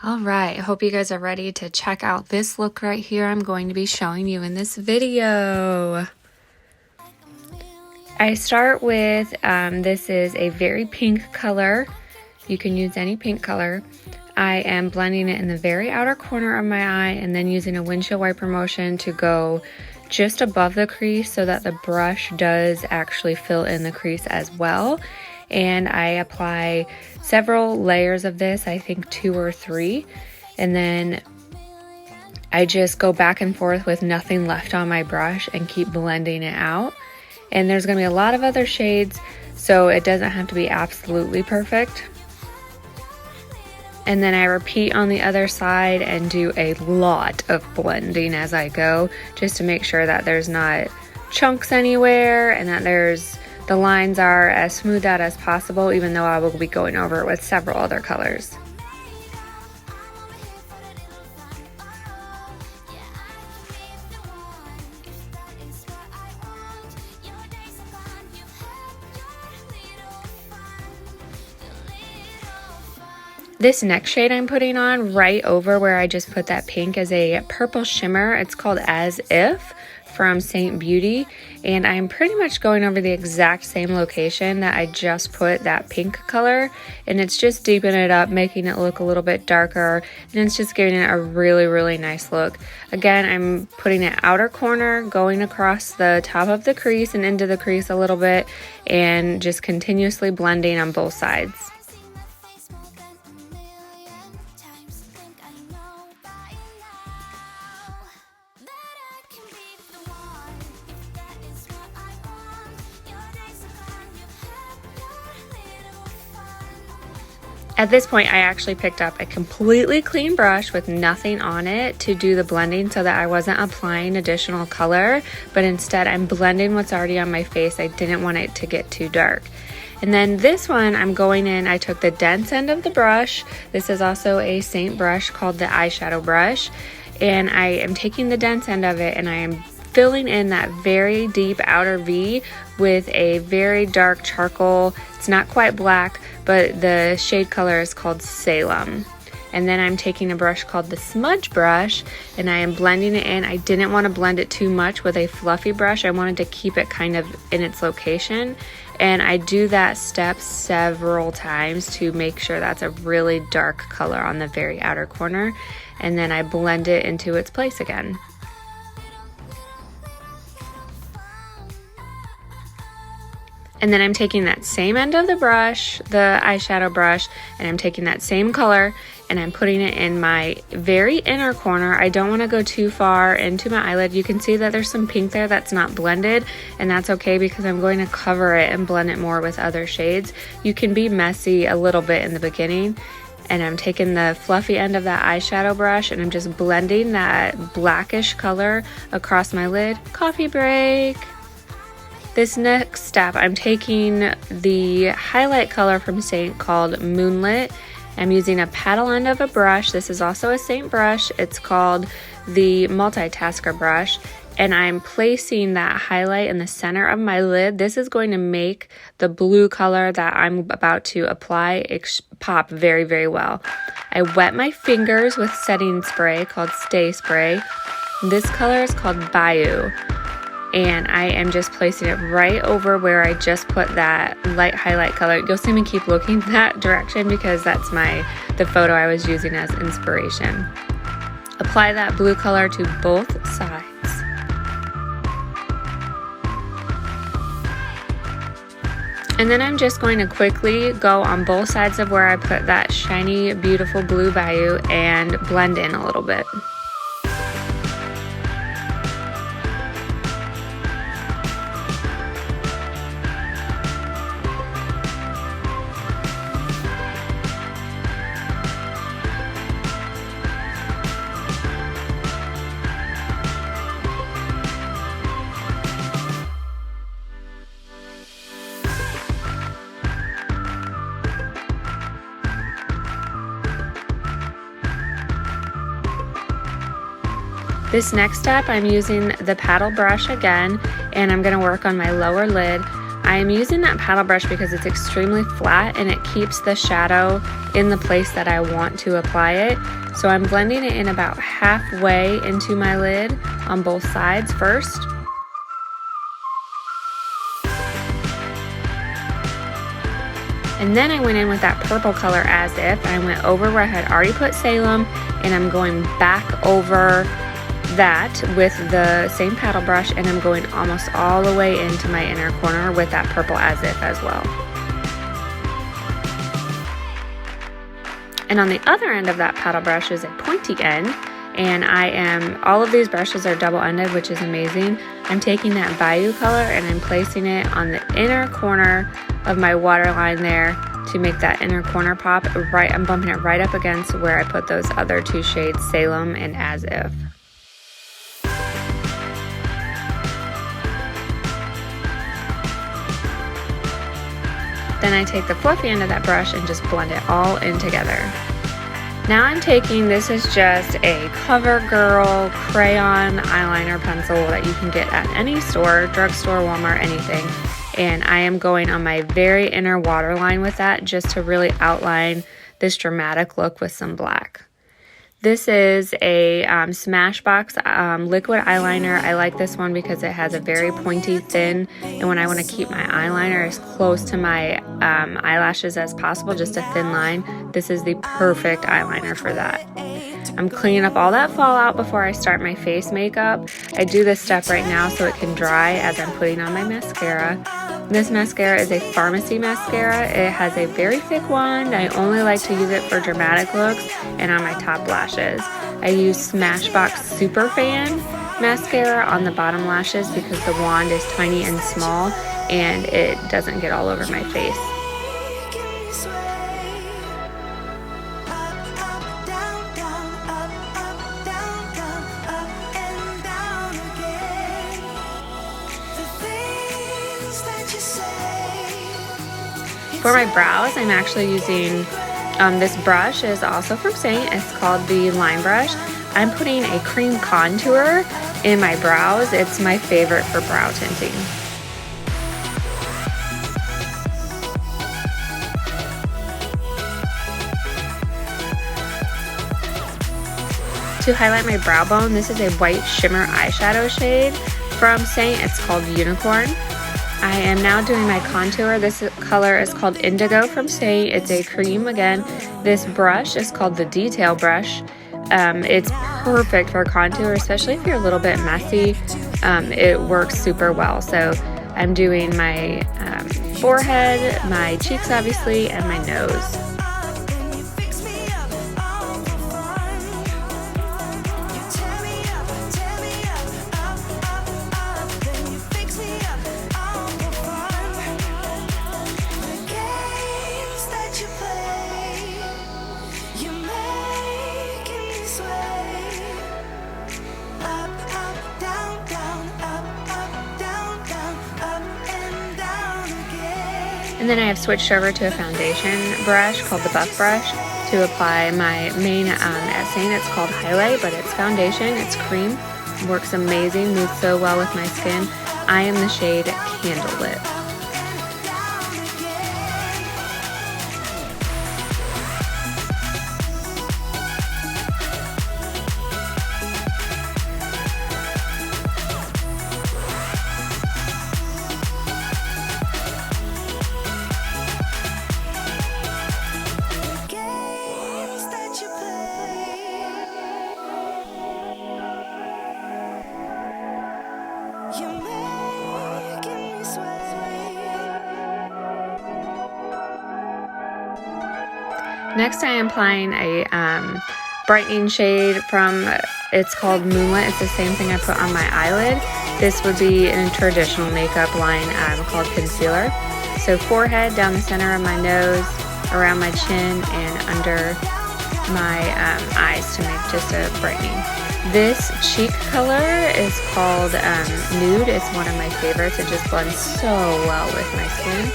All right, I hope you guys are ready to check out this look right here I'm going to be showing you in this video. I start with, this is a very pink color. You can use any pink color. I am blending it in the very outer corner of my eye and then using a windshield wiper motion to go just above the crease so that the brush does actually fill in the crease as well. And I apply several layers of this, I think 2 or 3, and then I just go back and forth with nothing left on my brush and keep blending it out. And there's going to be a lot of other shades, so it doesn't have to be absolutely perfect. And then I repeat on the other side and do a lot of blending as I go, just to make sure that there's not chunks anywhere and that the lines are as smoothed out as possible, even though I will be going over it with several other colors. This next shade I'm putting on right over where I just put that pink is a purple shimmer. It's called As If from Seint Beauty, and I'm pretty much going over the exact same location that I just put that pink color, and it's just deepening it up, making it look a little bit darker, and it's just giving it a really nice look. Again, I'm putting it outer corner, going across the top of the crease and into the crease a little bit, and just continuously blending on both sides. At this point, I actually picked up a completely clean brush with nothing on it to do the blending so that I wasn't applying additional color, but instead I'm blending what's already on my face. I didn't want it to get too dark. And then this one, I'm going in, I took the dense end of the brush. This is also a Seint brush called the Eyeshadow brush. And I am taking the dense end of it and I am filling in that very deep outer V with a very dark charcoal. It's not quite black, but the shade color is called Salem. And then I'm taking a brush called the smudge brush and I am blending it in. I didn't want to blend it too much with a fluffy brush. I wanted to keep it kind of in its location. And I do that step several times to make sure that's a really dark color on the very outer corner. And then I blend it into its place again. And then I'm taking that same end of the brush, the eyeshadow brush, and I'm taking that same color and I'm putting it in my very inner corner. I don't want to go too far into my eyelid. You can see that there's some pink there that's not blended, and that's okay because I'm going to cover it and blend it more with other shades. You can be messy a little bit in the beginning. And I'm taking the fluffy end of that eyeshadow brush and I'm just blending that blackish color across my lid. Coffee break! This next step, I'm taking the highlight color from Seint called Moonlit. I'm using a paddle end of a brush. This is also a Seint brush. It's called the Multitaker brush. And I'm placing that highlight in the center of my lid. This is going to make the blue color that I'm about to apply pop very well. I wet my fingers with setting spray called Stay Spray. This color is called Bayou. And I am just placing it right over where I just put that light highlight color. You'll see me keep looking that direction because that's the photo I was using as inspiration. Apply that blue color to both sides. And then I'm just going to quickly go on both sides of where I put that shiny, beautiful blue Bayou and blend in a little bit. This next step, I'm using the paddle brush again, and I'm going to work on my lower lid. I am using that paddle brush because it's extremely flat and it keeps the shadow in the place that I want to apply it. So I'm blending it in about halfway into my lid on both sides first. And then I went in with that purple color As If, and I went over where I had already put Salem, and I'm going back over that with the same paddle brush, and I'm going almost all the way into my inner corner with that purple As If as well. And on the other end of that paddle brush is a pointy end, and all of these brushes are double-ended, which is amazing. I'm taking that Bayou color and I'm placing it on the inner corner of my waterline there to make that inner corner pop. I'm bumping it right up against where I put those other two shades, Salem and As If. Then I take the fluffy end of that brush and just blend it all in together. Now I'm taking, this is just a Covergirl crayon eyeliner pencil that you can get at any store, drugstore, Walmart, anything. And I am going on my very inner waterline with that just to really outline this dramatic look with some black. This is a Smashbox liquid eyeliner. I like this one because it has a very pointy, thin, and when I want to keep my eyeliner as close to my eyelashes as possible, just a thin line, this is the perfect eyeliner for that. I'm cleaning up all that fallout before I start my face makeup. I do this step right now so it can dry as I'm putting on my mascara. This mascara is a Farmasi mascara. It has a very thick wand. I only like to use it for dramatic looks and on my top lashes. I use Smashbox Superfan mascara on the bottom lashes because the wand is tiny and small and it doesn't get all over my face. For my brows, I'm actually using this brush. Is also from Seint. It's called the line brush. I'm putting a cream contour in my brows. It's my favorite for brow tinting. To highlight my brow bone, this is a white shimmer eyeshadow shade from Seint. It's called Unicorn. I am now doing my contour. This color is called Indigo from Seint. It's a cream again. This brush is called the Detail brush. It's perfect for contour, especially if you're a little bit messy. It works super well. So I'm doing my forehead, my cheeks obviously, and my nose. And then I have switched over to a foundation brush called the Buff Brush to apply my main at Seint. It's called Highlight, but it's foundation. It's cream. Works amazing. Moves so well with my skin. I am the shade Candlelit. Next I am applying a brightening shade from, it's called Moonlit. It's the same thing I put on my eyelid. This would be in a traditional makeup line called concealer. So forehead, down the center of my nose, around my chin, and under my eyes to make just a brightening. This cheek color is called Nude. It's one of my favorites. It just blends so well with my skin.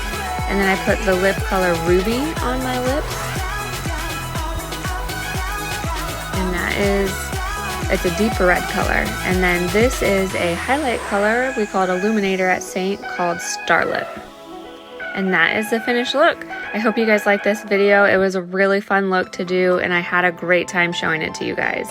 And then I put the lip color Ruby on my lips. And that is, it's a deeper red color. And then this is a highlight color we call it Illuminator at Seint called Starlet. And that is the finished look. I hope you guys liked this video. It was a really fun look to do, and I had a great time showing it to you guys.